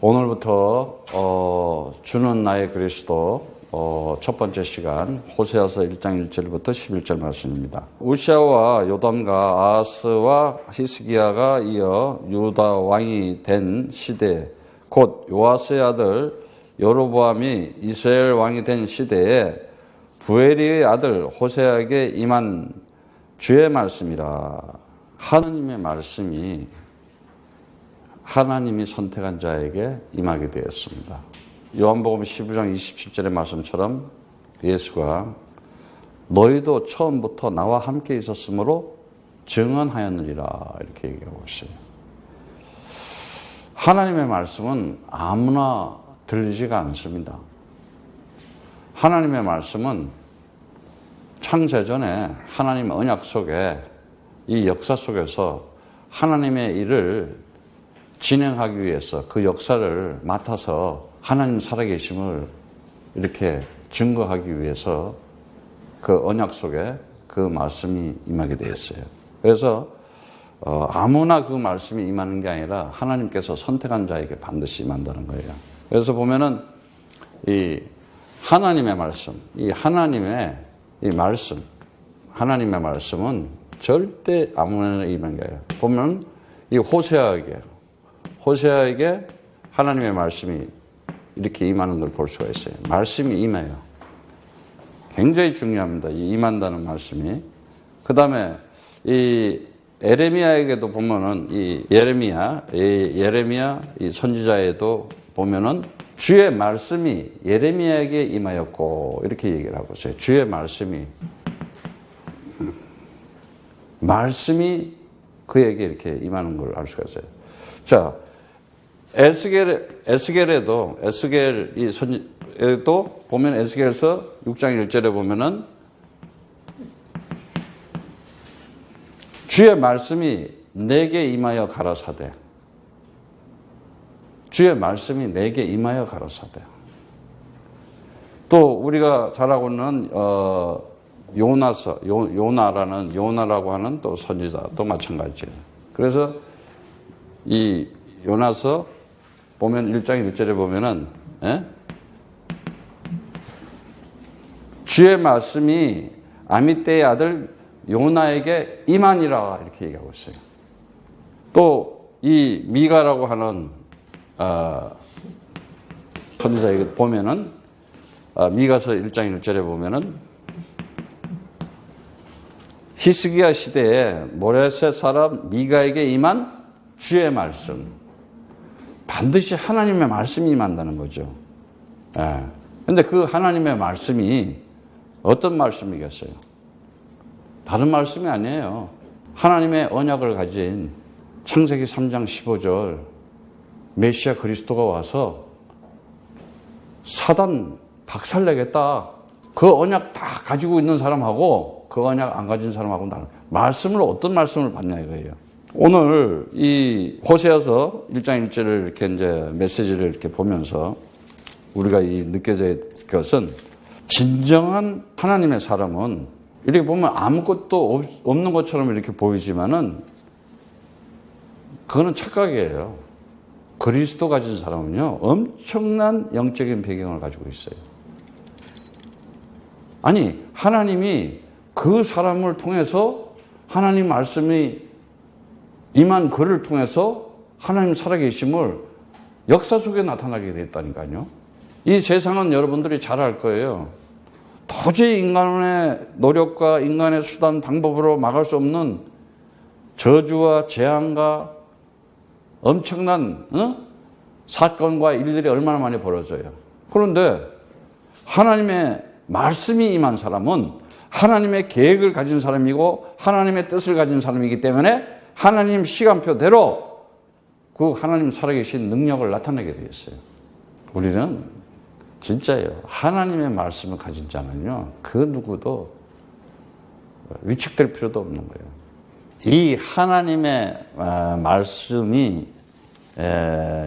오늘부터 주는 나의 그리스도 첫 번째 시간 호세아서 1장 1절부터 11절 말씀입니다. 우시아와 요담과 아하스와 히스기야가 이어 유다 왕이 된 시대, 곧 요아스의 아들 여로보암이 이스라엘 왕이 된 시대에 부엘리의 아들 호세아에게 임한 주의 말씀이라. 하느님의 말씀이 하나님이 선택한 자에게 임하게 되었습니다. 요한복음 15장 27절의 말씀처럼 예수가 너희도 처음부터 나와 함께 있었으므로 증언하였느니라 이렇게 얘기하고 있어요. 하나님의 말씀은 아무나 들리지가 않습니다. 하나님의 말씀은 창세전에 하나님의 언약 속에 이 역사 속에서 하나님의 일을 진행하기 위해서 그 역사를 맡아서 하나님 살아계심을 이렇게 증거하기 위해서 그 언약 속에 그 말씀이 임하게 되었어요. 그래서 아무나 그 말씀이 임하는 게 아니라 하나님께서 선택한 자에게 반드시 임한다는 거예요. 그래서 보면은 이 하나님의 말씀, 이 하나님의 이 말씀, 하나님의 말씀은 절대 아무나 임하는 게 아니라 보면 이 호세아에게 하나님의 말씀이 이렇게 임하는 걸 볼 수가 있어요. 말씀이 임해요. 굉장히 중요합니다. 이 임한다는 말씀이. 그 다음에 이 에레미야에게도 보면은 이 예레미야 이 선지자에도 보면은 주의 말씀이 예레미야에게 임하였고 이렇게 얘기를 하고 있어요. 주의 말씀이 그에게 이렇게 임하는 걸 알 수가 있어요. 자, 에스겔에도 보면 에스겔에서 6장 1절에 보면은 주의 말씀이 내게 임하여 가라사대. 주의 말씀이 내게 임하여 가라사대. 또 우리가 잘 알고 있는 요나라고 하는 또 선지자 또 마찬가지예요. 그래서 이 요나서 보면 1장 1절에 보면은 주의 말씀이 아미떼의 아들 요나에게 임하니라 이렇게 얘기하고 있어요. 또 이 미가라고 하는 선지자에게 보면은 미가서 1장 1절에 보면은 히스기야 시대에 모레셋 사람 미가에게 임한 주의 말씀. 반드시 하나님의 말씀이 임한다는 거죠. 그런데 그 하나님의 말씀이 어떤 말씀이겠어요? 다른 말씀이 아니에요. 하나님의 언약을 가진 창세기 3장 15절 메시아 그리스도가 와서 사단 박살내겠다. 그 언약 다 가지고 있는 사람하고 그 언약 안 가진 사람하고 다른 말씀을 어떤 말씀을 받냐 이거예요. 오늘 이 호세아서 1장 1절을 이렇게 이제 메시지를 이렇게 보면서 우리가 이 느껴질 것은 진정한 하나님의 사람은 이렇게 보면 아무것도 없는 것처럼 이렇게 보이지만은 그거는 착각이에요. 그리스도 가진 사람은요, 엄청난 영적인 배경을 가지고 있어요. 아니, 하나님이 그 사람을 통해서 하나님 말씀이 임한 그를 통해서 하나님 살아계심을 역사 속에 나타나게 됐다니까요. 이 세상은 여러분들이 잘 알 거예요. 도저히 인간의 노력과 인간의 수단, 방법으로 막을 수 없는 저주와 재앙과 엄청난 사건과 일들이 얼마나 많이 벌어져요. 그런데 하나님의 말씀이 임한 사람은 하나님의 계획을 가진 사람이고 하나님의 뜻을 가진 사람이기 때문에 하나님 시간표대로 그 하나님 살아계신 능력을 나타내게 되었어요. 우리는 진짜예요. 하나님의 말씀을 가진 자는요, 그 누구도 위축될 필요도 없는 거예요. 이 하나님의 말씀이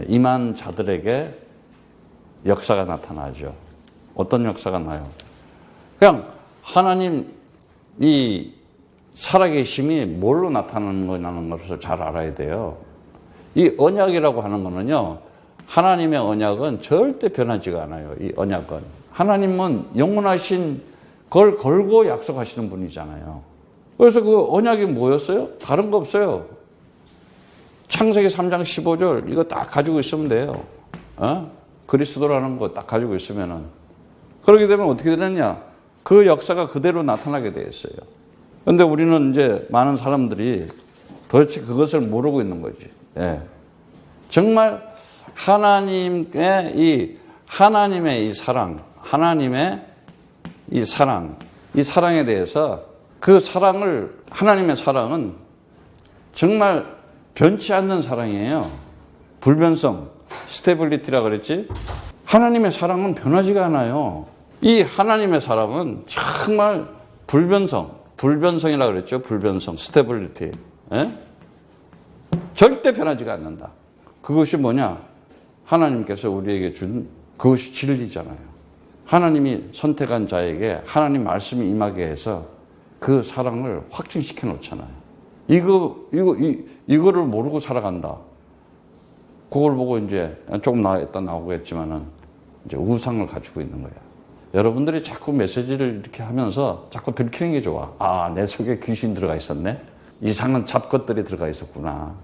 임한 자들에게 역사가 나타나죠. 어떤 역사가 나요? 그냥 하나님 이 살아계심이 뭘로 나타나는 거냐는 것을 잘 알아야 돼요. 이 언약이라고 하는 거는요, 하나님의 언약은 절대 변하지가 않아요. 이 언약은. 하나님은 영원하신 걸 걸고 약속하시는 분이잖아요. 그래서 그 언약이 뭐였어요? 다른 거 없어요. 창세기 3장 15절 이거 딱 가지고 있으면 돼요. 그리스도라는 거 딱 가지고 있으면은. 그렇게 되면 어떻게 되느냐? 그 역사가 그대로 나타나게 돼 있어요. 그런데 우리는 이제 많은 사람들이 도대체 그것을 모르고 있는 거지. 예. 정말 하나님의 이 사랑, 하나님의 이 사랑에 대해서 그 사랑을, 하나님의 사랑은 정말 변치 않는 사랑이에요. 불변성, 스테빌리티라 그랬지? 하나님의 사랑은 변하지가 않아요. 이 하나님의 사랑은 정말 불변성이라 그랬죠. 불변성, 스테빌리티. 예? 절대 변하지가 않는다. 그것이 뭐냐? 하나님께서 우리에게 준 그것이 진리잖아요. 하나님이 선택한 자에게 하나님 말씀이 임하게 해서 그 사랑을 확증시켜 놓잖아요. 이거를 모르고 살아간다. 그걸 보고 이제 조금 이따 나오겠지만은 이제 우상을 가지고 있는 거야. 여러분들이 자꾸 메시지를 이렇게 하면서 자꾸 들키는 게 좋아. 아, 내 속에 귀신 들어가 있었네. 이상한 잡것들이 들어가 있었구나.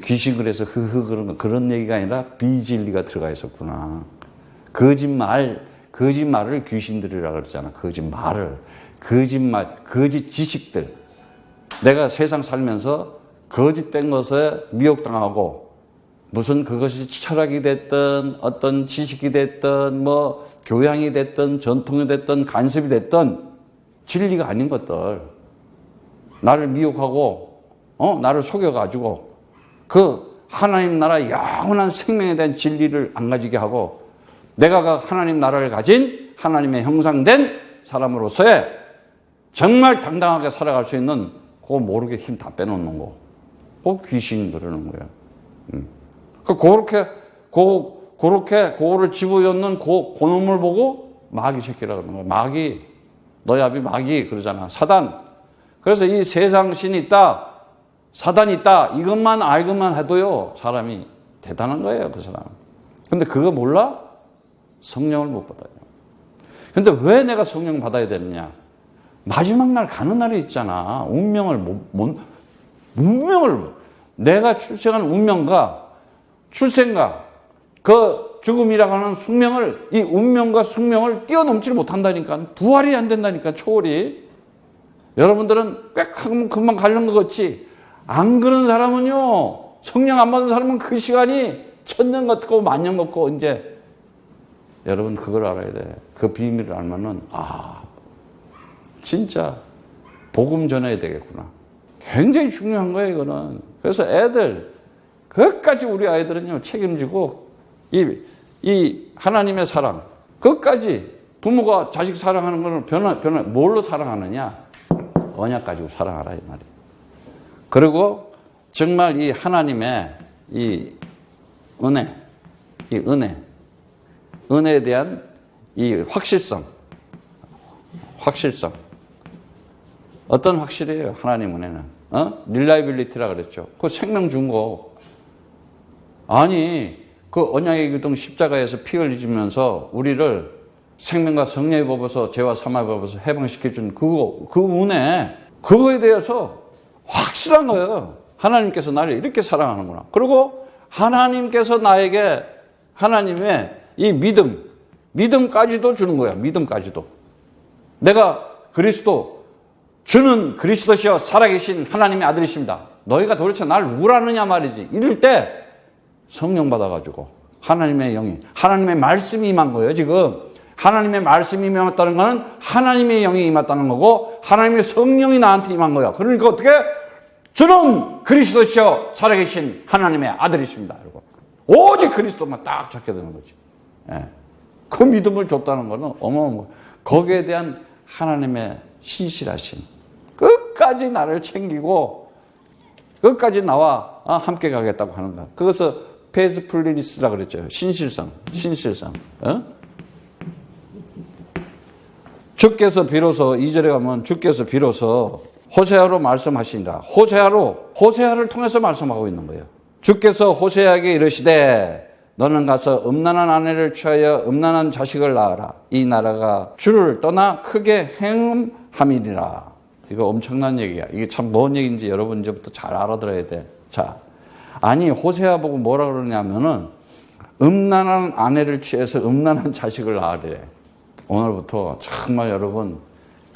귀신 그래서 그런 얘기가 아니라 비진리가 들어가 있었구나. 거짓말을 귀신들이라고 그러잖아. 거짓 지식들. 내가 세상 살면서 거짓된 것에 미혹당하고 무슨 그것이 철학이 됐든 어떤 지식이 됐든 뭐 교양이 됐든 전통이 됐든 간섭이 됐든 진리가 아닌 것들 나를 미혹하고 나를 속여가지고 그 하나님 나라 영원한 생명에 대한 진리를 안 가지게 하고 내가 하나님 나라를 가진 하나님의 형상된 사람으로서의 정말 당당하게 살아갈 수 있는 그거 모르게 힘 다 빼놓는 거. 그거 귀신 그러는 거야. 그거를 집어넣는 그 놈을 보고 마귀 새끼라고 그러는 거야. 마귀, 너희 아비 마귀 그러잖아. 사단. 그래서 이 세상 신이 있다. 사단이 있다. 이것만 알고만 해도요. 사람이 대단한 거예요. 그 사람. 근데 그거 몰라? 성령을 못 받아요. 근데 왜 내가 성령 받아야 되느냐? 마지막 날 가는 날이 있잖아. 내가 출생한 운명과 출생과 그 죽음이라고 하는 숙명을, 이 운명과 숙명을 뛰어넘지 못한다니까. 부활이 안 된다니까, 초월이. 여러분들은 꽥 하면 금방 가려는 것 같지. 안 그런 사람은요, 성령 안 받은 사람은 그 시간이 천년 같고 만년 같고, 이제, 여러분 그걸 알아야 돼. 그 비밀을 알면은, 진짜, 복음 전해야 되겠구나. 굉장히 중요한 거예요, 이거는. 그래서 애들, 그것까지 우리 아이들은요, 책임지고, 이 하나님의 사랑, 그것까지 부모가 자식 사랑하는 거는 뭘로 사랑하느냐? 언약 가지고 사랑하라, 이 말이에요. 그리고 정말 이 하나님의 이 은혜에 대한 이 확실성. 어떤 확실이에요, 하나님 은혜는? 릴라이빌리티라 그랬죠. 그 생명 준 거. 아니, 그 언약의 기둥 십자가에서 피 흘리면서 우리를 생명과 성령의 법에서 죄와 사망의 법에서 해방시켜준 그 은혜, 그거에 대해서 확실한 거예요. 하나님께서 나를 이렇게 사랑하는구나. 그리고 하나님께서 나에게 하나님의 이 믿음까지도 주는 거야. 믿음까지도. 내가 주는 그리스도시여 살아계신 하나님의 아들이십니다. 너희가 도대체 나를 우라느냐 말이지. 이럴 때 성령 받아가지고 하나님의 영이, 하나님의 말씀이 임한 거예요, 지금. 하나님의 말씀이 임했다는 거는 하나님의 영이 임했다는 거고 하나님의 성령이 나한테 임한 거야. 그러니까 어떻게? 주는 그리스도시여 살아계신 하나님의 아들이십니다. 그리고 오직 그리스도만 딱 잡게 되는 거지. 예. 그 믿음을 줬다는 거는 어마어마한 거기에 대한 하나님의 신실하심. 끝까지 나를 챙기고 끝까지 나와 함께 가겠다고 하는 거야. 그것을 페이스풀리니스라고 그랬죠. 신실성. 주께서 비로소 2절에 가면 주께서 비로소 호세아로 말씀하신다. 호세아를 통해서 말씀하고 있는 거예요. 주께서 호세아에게 이르시되 너는 가서 음란한 아내를 취하여 음란한 자식을 낳아라. 이 나라가 주를 떠나 크게 행음함이니라. 이거 엄청난 얘기야. 이게 참 뭔 얘기인지 여러분 이제부터 잘 알아들어야 돼. 자, 아니 호세아 보고 뭐라 그러냐면은 음란한 아내를 취해서 음란한 자식을 낳으래. 오늘부터 정말 여러분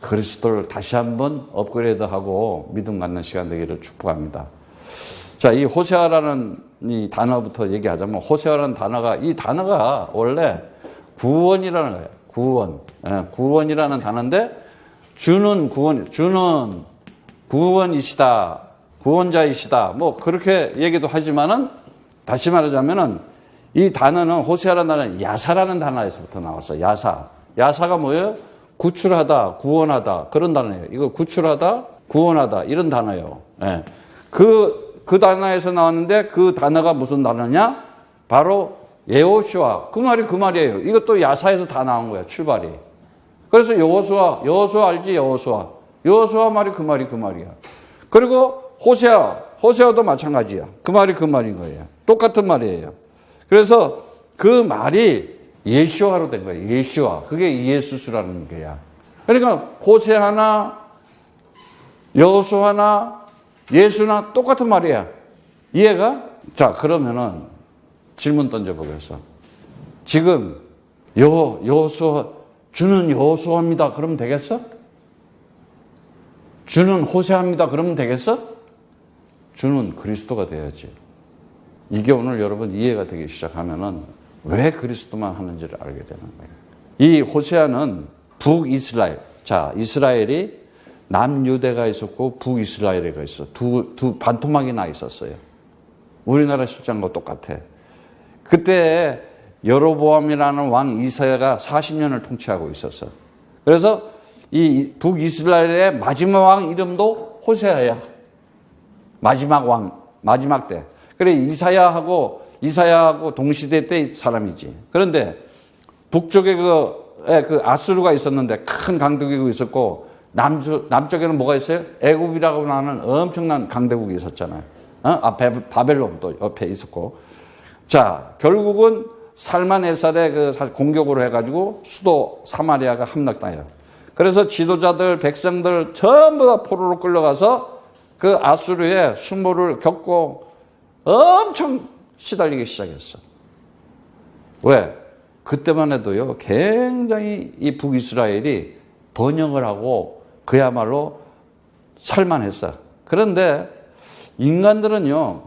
그리스도를 다시 한번 업그레이드하고 믿음 갖는 시간 되기를 축복합니다. 자, 이 호세아라는 이 단어부터 얘기하자면 호세아라는 단어가 이 단어가 원래 구원이라는 거예요. 구원. 예, 구원이라는 단어인데 주는 구원이시다. 구원자이시다. 뭐 그렇게 얘기도 하지만은 다시 말하자면은 이 단어는 호세아라는 단어는 야사라는 단어에서부터 나왔어요. 야사. 야사가 뭐예요? 구출하다, 구원하다 그런 단어예요. 이거 구출하다, 구원하다 이런 단어예요. 예. 그 단어에서 나왔는데 그 단어가 무슨 단어냐? 바로 여호수아. 그 말이에요. 이것도 야사에서 다 나온 거야. 출발이. 그래서 여호수아 알지? 여호수아 말이 그 말이야. 그리고 호세아도 마찬가지야. 그 말인 거예요. 똑같은 말이에요. 그래서 그 말이 예수아로 된 거예요. 예수아. 그게 예수스라는 거야. 그러니까 호세아나 여호수아나 예수나 똑같은 말이야. 이해가? 자, 그러면은 질문 던져보겠어. 지금 여호수아 주는 여호수아입니다. 그러면 되겠어? 주는 호세아입니다. 그러면 되겠어? 주는 그리스도가 돼야지. 이게 오늘 여러분 이해가 되기 시작하면은 왜 그리스도만 하는지를 알게 되는 거예요. 이 호세아는 북이스라엘. 자, 이스라엘이 남유대가 있었고 북이스라엘이 있어. 두 반토막이 나 있었어요. 우리나라 실장과 똑같아. 그때 여로보암이라는 왕 이사야가 40년을 통치하고 있었어. 그래서 이 북이스라엘의 마지막 왕 이름도 호세아야. 마지막 때. 그래 이사야하고 동시대 때 사람이지. 그런데 북쪽에 그 아수르가 있었는데 큰 강대국이 있었고 남쪽에는 뭐가 있어요? 애굽이라고 하는 엄청난 강대국이 있었잖아요. 바벨론도 옆에 있었고. 자, 결국은 살만에살의 그 공격으로 해가지고 수도 사마리아가 함락당해요. 그래서 지도자들, 백성들 전부 다 포로로 끌려가서 그 아수르의 수모를 겪고 엄청 시달리기 시작했어. 왜? 그때만 해도요, 굉장히 이 북이스라엘이 번영을 하고 그야말로 살만했어. 그런데 인간들은요,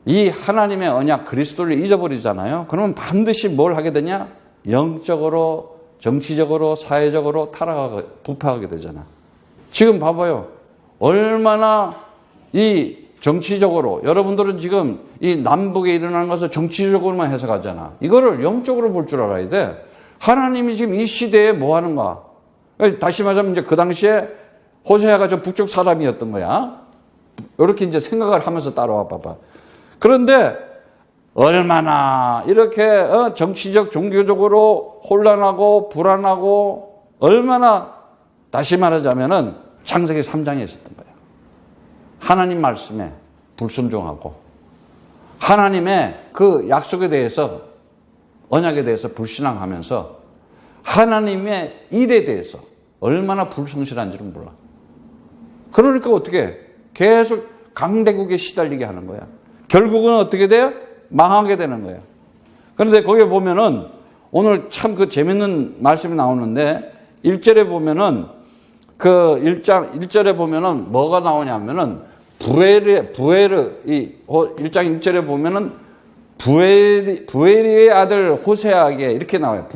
이 하나님의 언약 그리스도를 잊어버리잖아요. 그러면 반드시 뭘 하게 되냐? 영적으로, 정치적으로, 사회적으로 부패하게 되잖아. 지금 봐봐요. 얼마나 이 정치적으로, 여러분들은 지금 이 남북에 일어나는 것을 정치적으로만 해석하잖아. 이거를 영적으로 볼 줄 알아야 돼. 하나님이 지금 이 시대에 뭐 하는가? 다시 말하자면 이제 그 당시에 호세아가 저 북쪽 사람이었던 거야. 이렇게 이제 생각을 하면서 따라와 봐봐. 그런데 얼마나 이렇게 정치적, 종교적으로 혼란하고 불안하고 얼마나 다시 말하자면은 창세기 3장에 있었던 거예요. 하나님 말씀에 불순종하고 하나님의 그 약속에 대해서 언약에 대해서 불신앙하면서 하나님의 일에 대해서 얼마나 불성실한지를 몰라. 그러니까 어떻게 계속 강대국에 시달리게 하는 거야. 결국은 어떻게 돼요? 망하게 되는 거예요. 그런데 거기에 보면은 오늘 참 그 재밌는 말씀이 나오는데 1절에 보면은 그 1절에 보면은 뭐가 나오냐면은 부에르 1장 1절에 보면은 부에리의 아들 호세아에게 이렇게 나와요.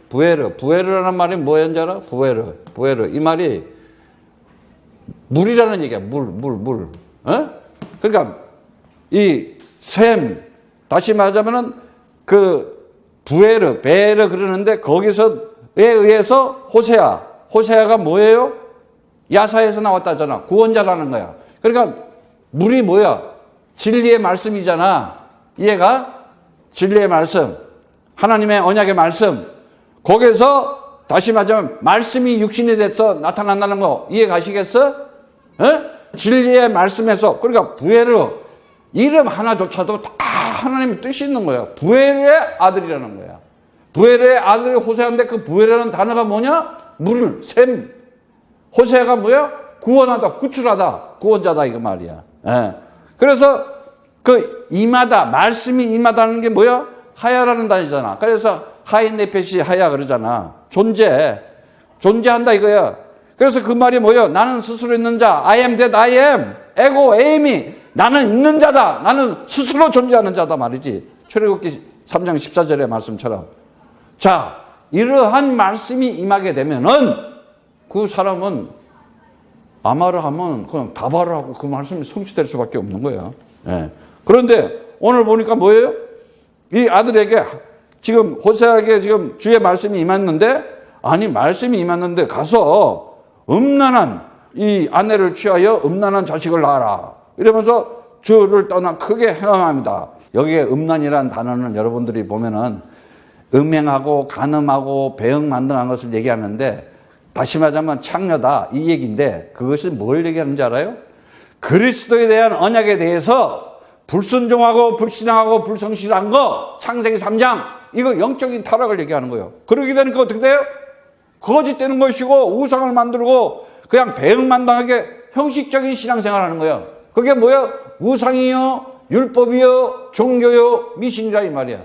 부에르라는 말이 뭐였는지 알아? 부에르. 이 말이 물이라는 얘기야. 물. 그러니까 이 셈, 다시 말하자면은 그 베르 그러는데 거기서에 의해서 호세아가 뭐예요? 야사에서 나왔다잖아. 구원자라는 거야. 그러니까 물이 뭐야? 진리의 말씀이잖아. 이해가? 진리의 말씀. 하나님의 언약의 말씀. 거기서 다시 말하자면 말씀이 육신이 돼서 나타난다는 거 이해 가시겠어? 진리의 말씀에서 그러니까 부에르 이름 하나조차도 다 하나님의 뜻이 있는 거야. 부엘의 아들이라는 거야. 부엘의 아들이 호세아인데 그 부엘이라는 단어가 뭐냐? 물, 샘. 호세아가 뭐야? 구원하다, 구출하다, 구원자다 이거 말이야. 예. 그래서 그 임하다, 말씀이 임하다는 게 뭐야? 하야라는 단어잖아. 그래서 하인네페시 하야 그러잖아. 존재한다 이거야. 그래서 그 말이 뭐야? 나는 스스로 있는 자, I am that I am. 에고 에임이 나는 있는 자다. 나는 스스로 존재하는 자다 말이지. 출애굽기 3장 14절의 말씀처럼. 자, 이러한 말씀이 임하게 되면은 그 사람은 아마를 하면 그냥 다발을 하고 그 말씀이 성취될 수밖에 없는 거예요. 예. 그런데 오늘 보니까 뭐예요? 이 아들에게 지금 호세아에게 지금 주의 말씀이 임했는데, 아니 말씀이 임했는데 가서 음란한 이 아내를 취하여 음란한 자식을 낳아라 이러면서 주를 떠나 크게 행함합니다. 여기에 음란이라는 단어는 여러분들이 보면은 음행하고 간음하고 배응만등한 것을 얘기하는데, 다시 말하자면 창녀다 이 얘기인데, 그것이 뭘 얘기하는지 알아요? 그리스도에 대한 언약에 대해서 불순종하고 불신앙하고 불성실한 거, 창세기 3장 이거 영적인 타락을 얘기하는 거예요. 그러게 되니까 어떻게 돼요? 거짓되는 것이고 우상을 만들고 그냥 배응만당하게 형식적인 신앙생활을 하는 거예요. 그게 뭐야? 우상이요, 율법이요, 종교요, 미신이라 이 말이야.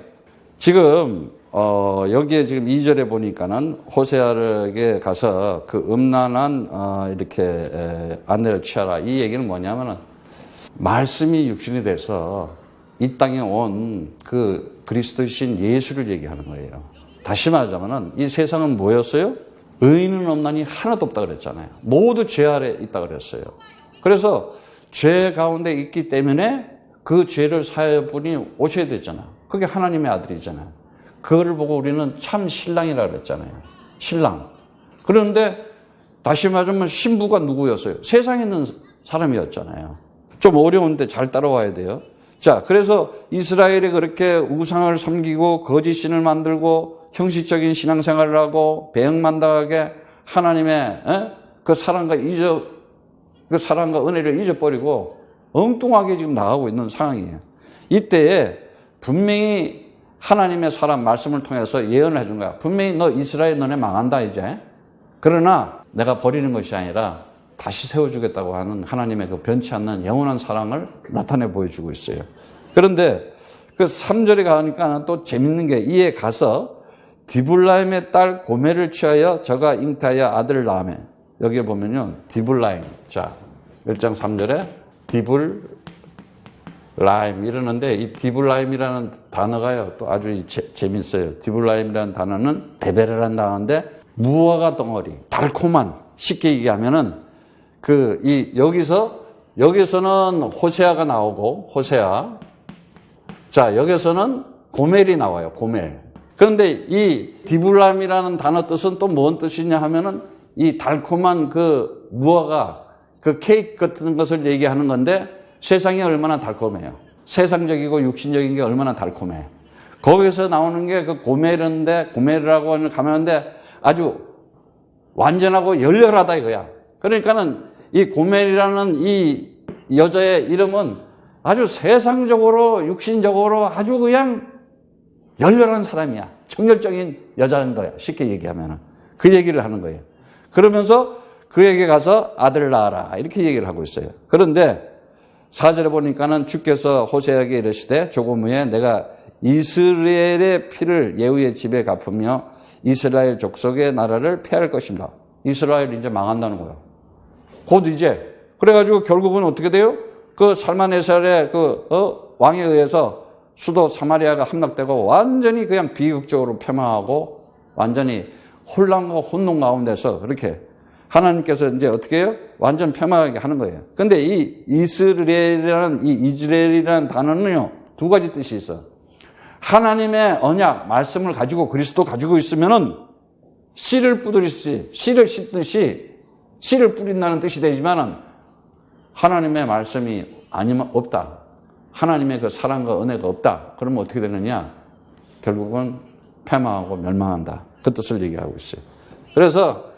지금 여기에 지금 2절에 보니까는 호세아에게 가서 그 음란한 이렇게 아내를 취하라 이 얘기는 뭐냐면은 말씀이 육신이 돼서 이 땅에 온 그 그리스도이신 예수를 얘기하는 거예요. 다시 말하자면은 이 세상은 뭐였어요? 의인은 없나니 하나도 없다 그랬잖아요. 모두 죄 아래 있다 그랬어요. 그래서 죄 가운데 있기 때문에 그 죄를 사할 분이 오셔야 되잖아. 그게 하나님의 아들이잖아요. 그거를 보고 우리는 참 신랑이라 그랬잖아요. 신랑. 그런데 다시 말하면 신부가 누구였어요? 세상에 있는 사람이었잖아요. 좀 어려운데 잘 따라와야 돼요. 자, 그래서 이스라엘이 그렇게 우상을 섬기고 거짓신을 만들고 형식적인 신앙생활을 하고 배응만당하게 하나님의 그 사랑과 은혜를 잊어버리고 엉뚱하게 지금 나가고 있는 상황이에요. 이때에 분명히 하나님의 사람 말씀을 통해서 예언을 해준 거야. 분명히 너 이스라엘 너네 망한다 이제. 그러나 내가 버리는 것이 아니라 다시 세워주겠다고 하는 하나님의 그 변치 않는 영원한 사랑을 나타내 보여주고 있어요. 그런데 그 3절에 가니까 또 재밌는 게, 이에 가서 디블라임의 딸 고멜을 취하여 저가 잉타하여 아들을 낳으며, 여기에 보면요 디블라임, 자 1장 3절에 디블라임 이러는데, 이 디블라임이라는 단어가요 또 아주 재밌어요. 디블라임이라는 단어는 데베르라는 단어인데 무화과 덩어리, 달콤한, 쉽게 얘기하면은 여기서는 호세아가 나오고, 호세아. 자, 여기서는 고멜이 나와요, 고멜. 그런데 이 디블람이라는 단어 뜻은 또 뭔 뜻이냐 하면은 이 달콤한 그 무화과, 그 케이크 같은 것을 얘기하는 건데, 세상이 얼마나 달콤해요. 세상적이고 육신적인 게 얼마나 달콤해. 거기서 나오는 게 그 고멜인데, 고멜이라고 가면인데 아주 완전하고 열렬하다 이거야. 그러니까는 이 고멜이라는 이 여자의 이름은 아주 세상적으로 육신적으로 아주 그냥 열렬한 사람이야. 정열적인 여자인 거야. 쉽게 얘기하면은. 그 얘기를 하는 거예요. 그러면서 그에게 가서 아들을 낳아라 이렇게 얘기를 하고 있어요. 그런데 4절에 보니까는 주께서 호세아에게 이르시되 조금 후에 내가 이스라엘의 피를 예후의 집에 갚으며 이스라엘 족속의 나라를 폐할 것입니다. 이스라엘이 이제 망한다는 거예요. 곧 이제. 그래가지고 결국은 어떻게 돼요? 그 살만에살의 왕에 의해서 수도 사마리아가 함락되고 완전히 그냥 비극적으로 폐망하고 완전히 혼란과 혼돈 가운데서 그렇게 하나님께서 이제 어떻게 해요? 완전 폐망하게 하는 거예요. 근데 이 이스라엘이라는 단어는요, 두 가지 뜻이 있어. 하나님의 언약, 말씀을 가지고 그리스도 가지고 있으면은 씨를 뿌리듯이, 씨를 씻듯이 씨를 뿌린다는 뜻이 되지만은 하나님의 말씀이 아니면 없다. 하나님의 그 사랑과 은혜가 없다. 그러면 어떻게 되느냐? 결국은 패망하고 멸망한다. 그 뜻을 얘기하고 있어요. 그래서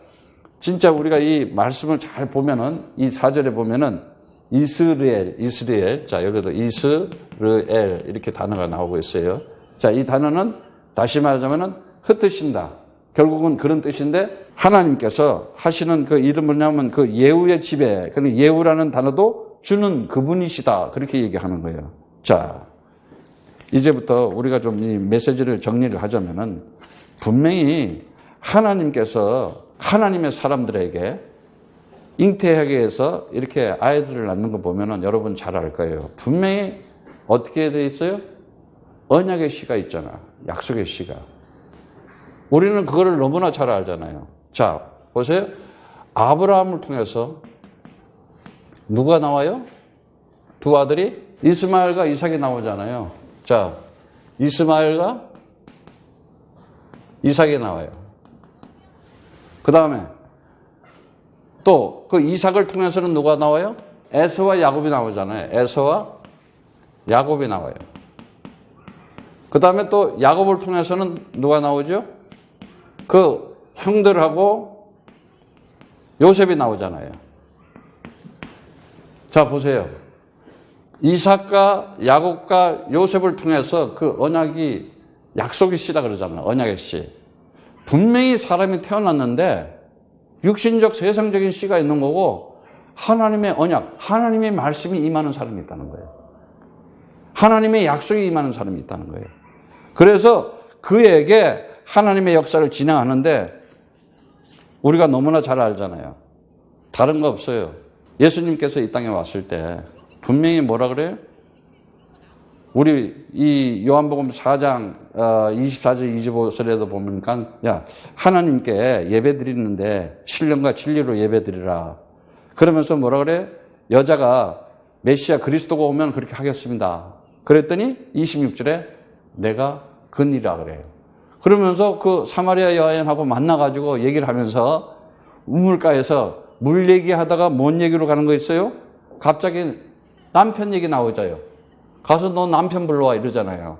진짜 우리가 이 말씀을 잘 보면은, 이 4절에 보면은 이스라엘. 자, 여기도 이스라엘 이렇게 단어가 나오고 있어요. 자, 이 단어는 다시 말하자면은 흩으신다. 결국은 그런 뜻인데 하나님께서 하시는 그 이름 뭐냐면 그 예후의 집에, 그 예후라는 단어도 주는 그분이시다. 그렇게 얘기하는 거예요. 자, 이제부터 우리가 좀 이 메시지를 정리를 하자면은 분명히 하나님께서 하나님의 사람들에게 잉태하게 해서 이렇게 아이들을 낳는 거 보면은 여러분 잘 알 거예요. 분명히 어떻게 돼 있어요? 언약의 씨가 있잖아. 약속의 씨가. 우리는 그거를 너무나 잘 알잖아요. 자, 보세요. 아브라함을 통해서 누가 나와요? 두 아들이 이스마엘과 이삭이 나오잖아요. 자, 이스마엘과 이삭이 나와요. 그 다음에 또 그 이삭을 통해서는 누가 나와요? 에서와 야곱이 나오잖아요. 에서와 야곱이 나와요. 그 다음에 또 야곱을 통해서는 누가 나오죠? 그 형들하고 요셉이 나오잖아요. 자, 보세요. 이삭과 야곱과 요셉을 통해서 그 언약이 약속의 씨다 그러잖아요. 언약의 씨. 분명히 사람이 태어났는데 육신적 세상적인 씨가 있는 거고 하나님의 언약, 하나님의 말씀이 임하는 사람이 있다는 거예요. 하나님의 약속이 임하는 사람이 있다는 거예요. 그래서 그에게 하나님의 역사를 진행하는데 우리가 너무나 잘 알잖아요. 다른 거 없어요. 예수님께서 이 땅에 왔을 때 분명히 뭐라 그래요? 우리 이 요한복음 4장 24절 25절에도 보니까 야 하나님께 예배 드리는데 신령과 진리로 예배 드리라. 그러면서 뭐라 그래? 여자가 메시아 그리스도가 오면 그렇게 하겠습니다. 그랬더니 26절에 내가 그니라 그래요. 그러면서 그 사마리아 여인하고 만나가지고 얘기를 하면서 우물가에서 물 얘기하다가 뭔 얘기로 가는 거 있어요? 갑자기 남편 얘기 나오자요. 가서 너 남편 불러와 이러잖아요.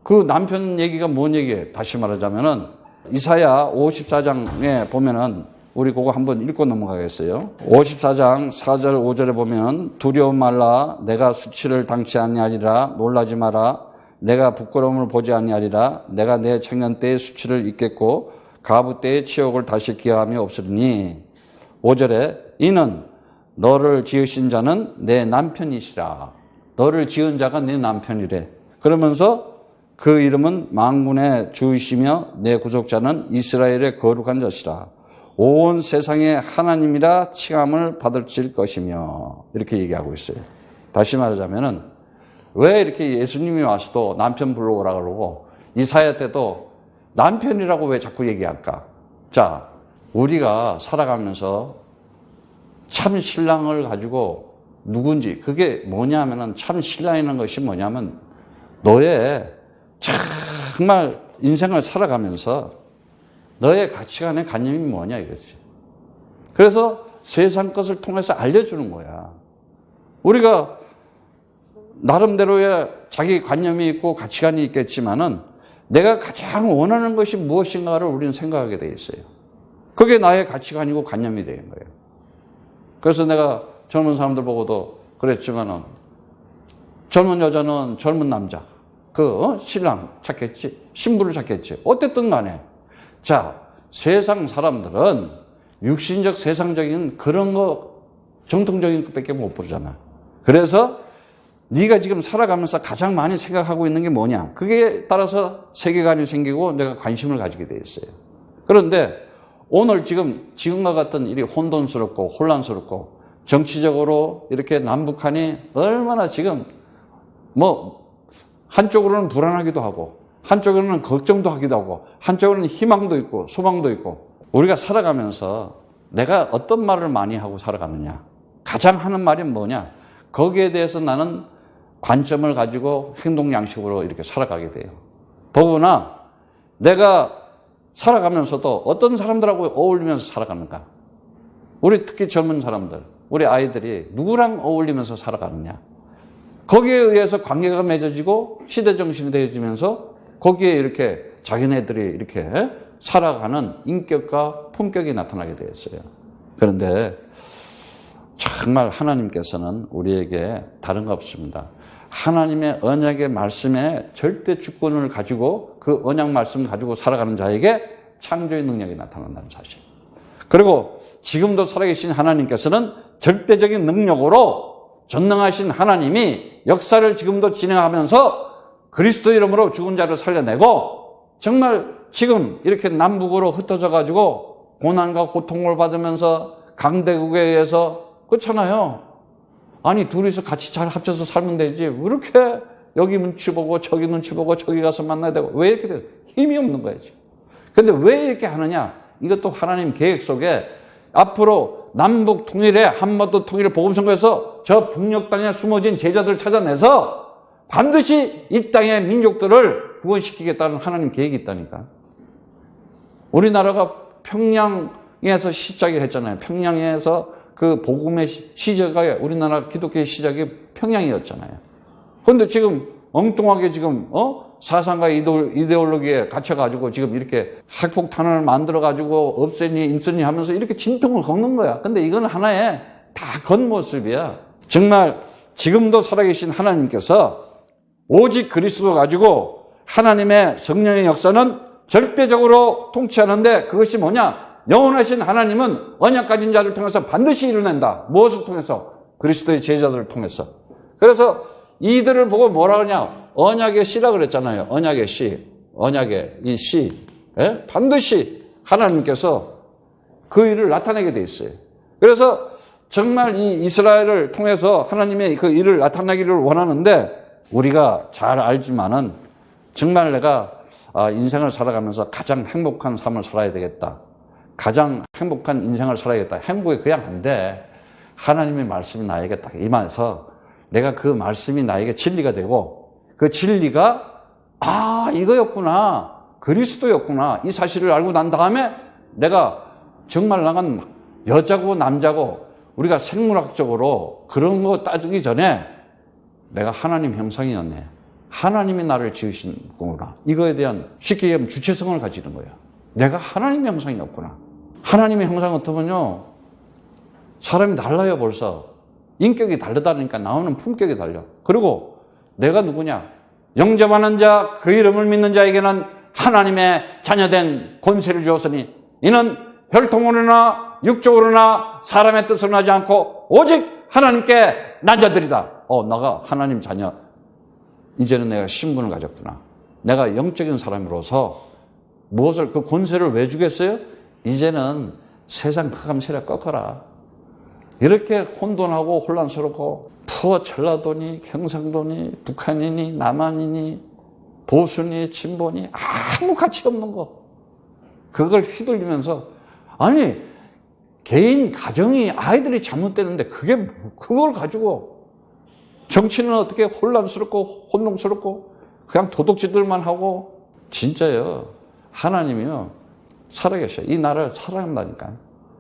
그 남편 얘기가 뭔 얘기예요? 다시 말하자면은 이사야 54장에 보면은 우리 그거 한번 읽고 넘어가겠어요. 54장 4절 5절에 보면 두려움 말라 내가 수치를 당치 아니하리라 놀라지 마라 내가 부끄러움을 보지 아니하리라 내가 내 청년 때의 수치를 잊겠고 가부 때의 치욕을 다시 기하함이 없으리니 5절에 이는 너를 지으신 자는 내 남편이시라. 너를 지은 자가 네 남편이래. 그러면서 그 이름은 만군의 주이시며 내 구속자는 이스라엘의 거룩한 자시라. 온 세상의 하나님이라 칭함을 받을 것이며 이렇게 얘기하고 있어요. 다시 말하자면은 왜 이렇게 예수님이 와서도 남편 불러오라 그러고 이사야 때도 남편이라고 왜 자꾸 얘기할까? 자, 우리가 살아가면서 참 신랑을 가지고 누군지 그게 뭐냐면은 참 신랑이라는 것이 뭐냐면 너의 정말 인생을 살아가면서 너의 가치관의 관념이 뭐냐 이거지. 그래서 세상 것을 통해서 알려주는 거야. 우리가 나름대로의 자기 관념이 있고 가치관이 있겠지만은 내가 가장 원하는 것이 무엇인가를 우리는 생각하게 돼 있어요. 그게 나의 가치관이고 관념이 되는 거예요. 그래서 내가 젊은 사람들 보고도 그랬지만은 젊은 여자는 젊은 남자, 신랑 찾겠지, 신부를 찾겠지. 어쨌든 간에. 자, 세상 사람들은 육신적 세상적인 그런 거 정통적인 것밖에 못 부르잖아. 그래서 네가 지금 살아가면서 가장 많이 생각하고 있는 게 뭐냐? 그게 따라서 세계관이 생기고 내가 관심을 가지게 돼 있어요. 그런데 오늘 지금과 같은 일이 혼돈스럽고 혼란스럽고 정치적으로 이렇게 남북한이 얼마나 지금 한쪽으로는 불안하기도 하고 한쪽으로는 걱정도 하기도 하고 한쪽으로는 희망도 있고 소망도 있고 우리가 살아가면서 내가 어떤 말을 많이 하고 살아가느냐 가장 하는 말이 뭐냐 거기에 대해서 나는 관점을 가지고 행동 양식으로 이렇게 살아가게 돼요. 더구나 내가 살아가면서도 어떤 사람들하고 어울리면서 살아가는가 우리 특히 젊은 사람들 우리 아이들이 누구랑 어울리면서 살아가느냐 거기에 의해서 관계가 맺어지고 시대정신이 되어지면서 거기에 이렇게 자기네들이 이렇게 살아가는 인격과 품격이 나타나게 되었어요. 그런데 정말 하나님께서는 우리에게 다른 거 없습니다. 하나님의 언약의 말씀에 절대 주권을 가지고 그 언약 말씀 가지고 살아가는 자에게 창조의 능력이 나타난다는 사실. 그리고 지금도 살아계신 하나님께서는 절대적인 능력으로 전능하신 하나님이 역사를 지금도 진행하면서 그리스도 이름으로 죽은 자를 살려내고 정말 지금 이렇게 남북으로 흩어져 가지고 고난과 고통을 받으면서 강대국에 의해서 그렇잖아요. 아니 둘이서 같이 잘 합쳐서 살면 되지. 왜 이렇게 여기 눈치 보고 저기 눈치 보고 저기 가서 만나야 되고 왜 이렇게 돼? 힘이 없는 거야 지금. 근데 왜 이렇게 하느냐? 이것도 하나님 계획 속에 앞으로 남북 통일에 한반도 통일을 복음선거에서 저 북녘 땅에 숨어진 제자들을 찾아내서 반드시 이 땅의 민족들을 구원시키겠다는 하나님 계획이 있다니까. 우리나라가 평양에서 시작을 했잖아요. 평양에서 그 복음의 시작이 우리나라 기독교의 시작이 평양이었잖아요. 그런데 지금 엉뚱하게 지금 사상과 이데올로기에 갇혀가지고 지금 이렇게 핵폭탄을 만들어가지고 없애니 인쓰니 하면서 이렇게 진통을 겪는 거야. 근데 이건 하나의 다 겉모습이야. 정말 지금도 살아계신 하나님께서 오직 그리스도 가지고 하나님의 성령의 역사는 절대적으로 통치하는데 그것이 뭐냐? 영원하신 하나님은 언약 가진 자를 통해서 반드시 이루낸다. 무엇을 통해서? 그리스도의 제자들을 통해서. 그래서 이들을 보고 뭐라 그러냐? 언약의 씨라 그랬잖아요. 언약의 씨. 언약의 이 씨. 예? 반드시 하나님께서 그 일을 나타내게 돼 있어요. 그래서 정말 이 이스라엘을 통해서 하나님의 그 일을 나타내기를 원하는데 우리가 잘 알지만은 정말 내가 인생을 살아가면서 가장 행복한 삶을 살아야 되겠다. 가장 행복한 인생을 살아야겠다. 행복이 그냥 안 돼. 하나님의 말씀이 나에게 딱 임해서 내가 그 말씀이 나에게 진리가 되고 그 진리가 이거였구나. 그리스도였구나. 이 사실을 알고 난 다음에 내가 정말 나간 여자고 남자고 우리가 생물학적으로 그런 거 따지기 전에 내가 하나님 형상이었네. 하나님이 나를 지으신 거구나. 이거에 대한 쉽게 얘기하면 주체성을 가지는 거예요. 내가 하나님의 형상이었구나. 하나님의 형상 같으면요. 사람이 달라요 벌써. 인격이 다르다니까 나오는 품격이 달라. 그리고 내가 누구냐. 영접하는 자 그 이름을 믿는 자에게는 하나님의 자녀된 권세를 주었으니 이는 혈통으로나 육적으로나 사람의 뜻으로 하지 않고 오직 하나님께 난 자들이다. 나가 하나님 자녀. 이제는 내가 신분을 가졌구나. 내가 영적인 사람으로서 무엇을 그 권세를 왜 주겠어요? 이제는 세상 흑암 세력 꺾어라. 이렇게 혼돈하고 혼란스럽고 전라도니 경상도니 북한이니 남한이니 보수니 진보니 아무 가치 없는 거 그걸 휘둘리면서 아니 개인 가정이 아이들이 잘못되는데 그걸 가지고 정치는 어떻게 혼란스럽고 혼동스럽고 그냥 도둑질들만 하고 진짜요. 하나님이요. 살아계셔. 이 나라를 사랑한다니까.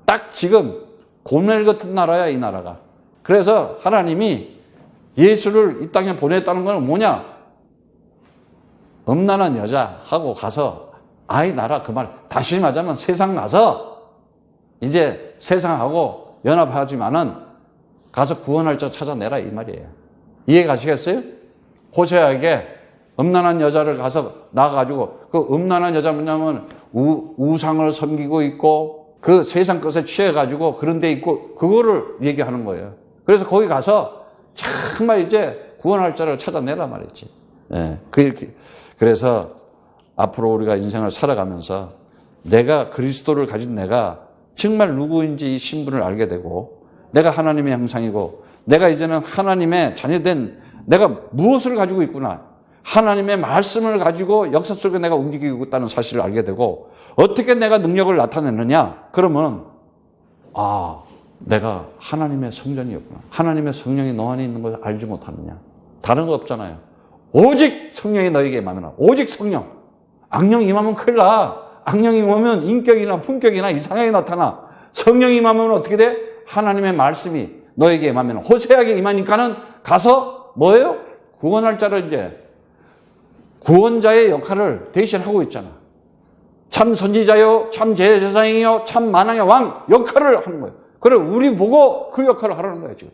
딱 지금 고멜 같은 나라야 이 나라가. 그래서 하나님이 예수를 이 땅에 보냈다는 건 뭐냐? 음란한 여자하고 가서 아이 나라 그 말 다시 말하자면 세상 가서 이제 세상하고 연합하지만은 가서 구원할 자 찾아내라 이 말이에요. 이해 가시겠어요? 호세아에게 음란한 여자를 가서 나가가지고 그 음란한 여자 뭐냐면 우상을 섬기고 있고 그 세상 것에 취해가지고 그런 데 있고 그거를 얘기하는 거예요. 그래서 거기 가서 정말 이제 구원할 자를 찾아내라 말했지. 예. 그래서 앞으로 우리가 인생을 살아가면서 내가 그리스도를 가진 내가 정말 누구인지 이 신분을 알게 되고 내가 하나님의 형상이고 내가 이제는 하나님의 자녀된 내가 무엇을 가지고 있구나. 하나님의 말씀을 가지고 역사 속에 내가 움직이고 있다는 사실을 알게 되고 어떻게 내가 능력을 나타내느냐. 그러면 내가 하나님의 성전이었구나. 하나님의 성령이 너 안에 있는 걸 알지 못하느냐. 다른 거 없잖아요. 오직 성령이 너에게 임하면 오직 성령. 악령 임하면 큰일 나. 악령이 임하면 인격이나 품격이나 이상하게 나타나. 성령이 임하면 어떻게 돼? 하나님의 말씀이 너에게 임하면 호세아에게 임하니까는 가서 뭐예요? 구원할 자를 이제 구원자의 역할을 대신하고 있잖아. 참 선지자요, 참 제사장이요, 참 만왕의 왕 역할을 하는 거예요. 그래, 우리 보고 그 역할을 하라는 거예요, 지금.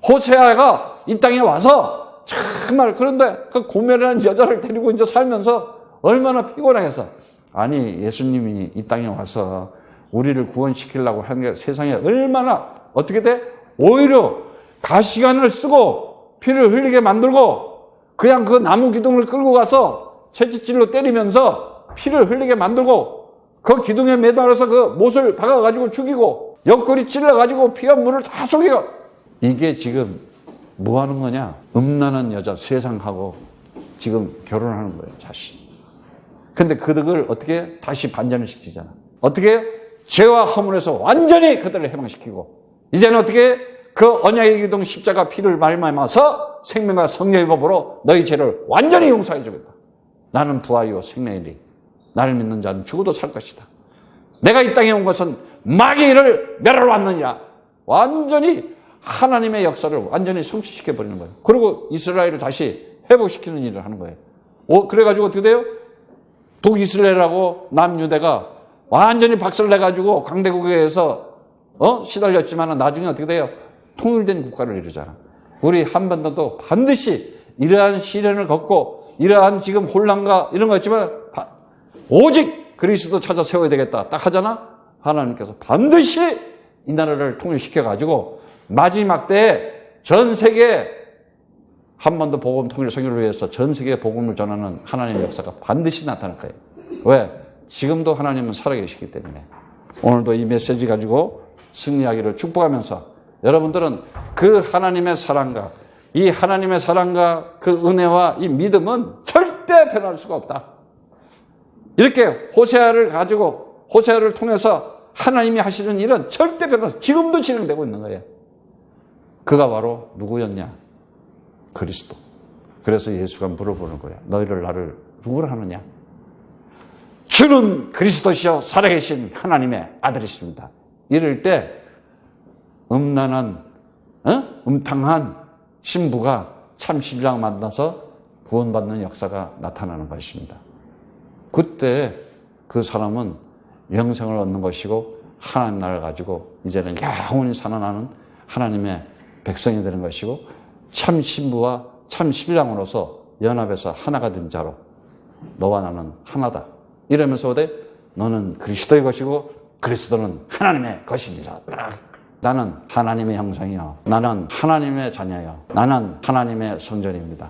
호세아가 이 땅에 와서 정말 그런데 그 고멜이라는 여자를 데리고 이제 살면서 얼마나 피곤하겠어. 아니, 예수님이 이 땅에 와서 우리를 구원시키려고 하는 게 세상에 얼마나 어떻게 돼? 오히려 가시관을 쓰고 피를 흘리게 만들고 그냥 그 나무 기둥을 끌고 가서 채찍질로 때리면서 피를 흘리게 만들고 그 기둥에 매달아서 그 못을 박아가지고 죽이고 옆구리 찔러가지고 피와 물을 다 속이고 이게 지금 뭐 하는 거냐? 음란한 여자 세상하고 지금 결혼하는 거예요, 자신. 근데 그들을 어떻게 다시 반전을 시키잖아. 어떻게? 죄와 허물에서 완전히 그들을 해방시키고 이제는 어떻게? 그 언약의 기둥 십자가 피를 말미암아서 생명과 성령의 법으로 너희 죄를 완전히 용서해 주겠다. 나는 부활이요 생명이니 나를 믿는 자는 죽어도 살 것이다. 내가 이 땅에 온 것은 마귀를 멸하러 왔느니라. 완전히 하나님의 역사를 완전히 성취시켜버리는 거예요. 그리고 이스라엘을 다시 회복시키는 일을 하는 거예요. 그래가지고 어떻게 돼요? 북이스라엘하고 남유대가 완전히 박살내가지고 강대국에서 시달렸지만 나중에 어떻게 돼요? 통일된 국가를 이루잖아. 우리 한반도도 반드시 이러한 시련을 겪고 이러한 지금 혼란과 이런 거 있지만 오직 그리스도 찾아 세워야 되겠다 딱 하잖아. 하나님께서 반드시 이 나라를 통일시켜가지고 마지막 때에 전 세계 한반도 복음 통일 선교를 위해서 전 세계에 복음을 전하는 하나님의 역사가 반드시 나타날 거예요. 왜? 지금도 하나님은 살아계시기 때문에. 오늘도 이 메시지 가지고 승리하기를 축복하면서 여러분들은 그 하나님의 사랑과 이 하나님의 사랑과 그 은혜와 이 믿음은 절대 변할 수가 없다. 이렇게 호세아를 가지고 호세아를 통해서 하나님이 하시는 일은 절대 변할 지금도 진행되고 있는 거예요. 그가 바로 누구였냐? 그리스도. 그래서 예수가 물어보는 거야. 너희를 나를 누구를 하느냐? 주는 그리스도시요 살아계신 하나님의 아들이십니다. 이럴 때 음란한 음탕한 신부가 참 신랑 만나서 구원받는 역사가 나타나는 것입니다. 그때 그 사람은 영생을 얻는 것이고 하나님 나라를 가지고 이제는 영원히 살아나는 하나님의 백성이 되는 것이고 참 신부와 참 신랑으로서 연합해서 하나가 된 자로 너와 나는 하나다. 이러면서 너는 그리스도의 것이고 그리스도는 하나님의 것이니라. 나는 하나님의 형상이요. 나는 하나님의 자녀요. 나는 하나님의 성전입니다.